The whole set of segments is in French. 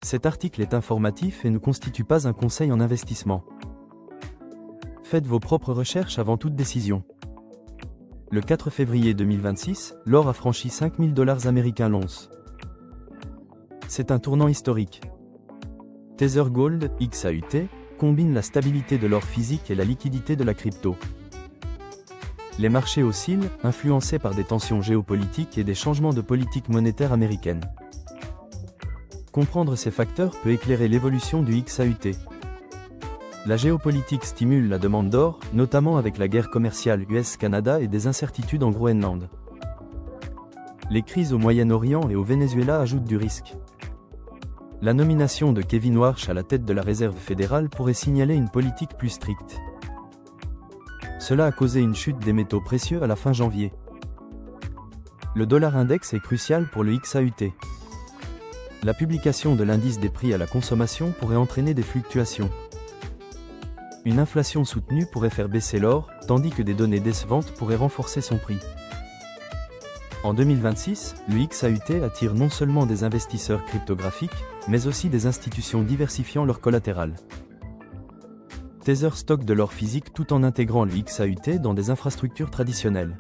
Cet article est informatif et ne constitue pas un conseil en investissement. Faites vos propres recherches avant toute décision. Le 4 février 2026, l'or a franchi 5 000 $ américains l'once. C'est un tournant historique. Tether Gold, XAUT, combine la stabilité de l'or physique et la liquidité de la crypto. Les marchés oscillent, influencés par des tensions géopolitiques et des changements de politique monétaire américaine. Comprendre ces facteurs peut éclairer l'évolution du XAUT. La géopolitique stimule la demande d'or, notamment avec la guerre commerciale US-Canada et des incertitudes en Groenland. Les crises au Moyen-Orient et au Venezuela ajoutent du risque. La nomination de Kevin Warsh à la tête de la Réserve fédérale pourrait signaler une politique plus stricte. Cela a causé une chute des métaux précieux à la fin janvier. Le dollar index est crucial pour le XAUT. La publication de l'indice des prix à la consommation pourrait entraîner des fluctuations. Une inflation soutenue pourrait faire baisser l'or, tandis que des données décevantes pourraient renforcer son prix. En 2026, le XAUT attire non seulement des investisseurs cryptographiques, mais aussi des institutions diversifiant leur collatéral. Tether stocke de l'or physique tout en intégrant le XAUT dans des infrastructures traditionnelles.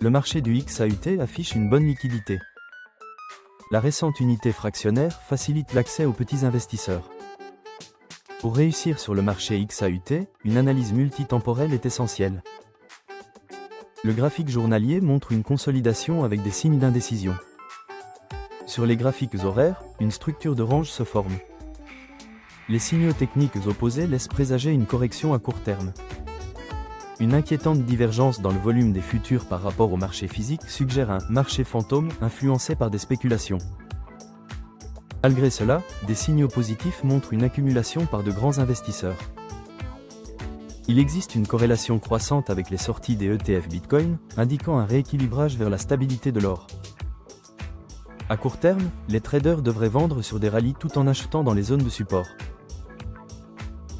Le marché du XAUT affiche une bonne liquidité. La récente unité fractionnaire facilite l'accès aux petits investisseurs. Pour réussir sur le marché XAUT, une analyse multitemporelle est essentielle. Le graphique journalier montre une consolidation avec des signes d'indécision. Sur les graphiques horaires, une structure de range se forme. Les signaux techniques opposés laissent présager une correction à court terme. Une inquiétante divergence dans le volume des futurs par rapport au marché physique suggère un marché fantôme influencé par des spéculations. Malgré cela, des signaux positifs montrent une accumulation par de grands investisseurs. Il existe une corrélation croissante avec les sorties des ETF Bitcoin, indiquant un rééquilibrage vers la stabilité de l'or. À court terme, les traders devraient vendre sur des rallyes tout en achetant dans les zones de support.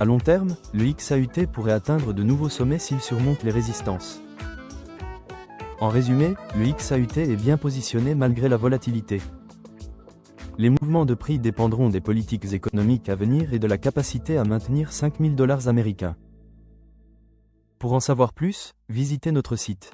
À long terme, le XAUT pourrait atteindre de nouveaux sommets s'il surmonte les résistances. En résumé, le XAUT est bien positionné malgré la volatilité. Les mouvements de prix dépendront des politiques économiques à venir et de la capacité à maintenir 5 000 $ américains. Pour en savoir plus, visitez notre site.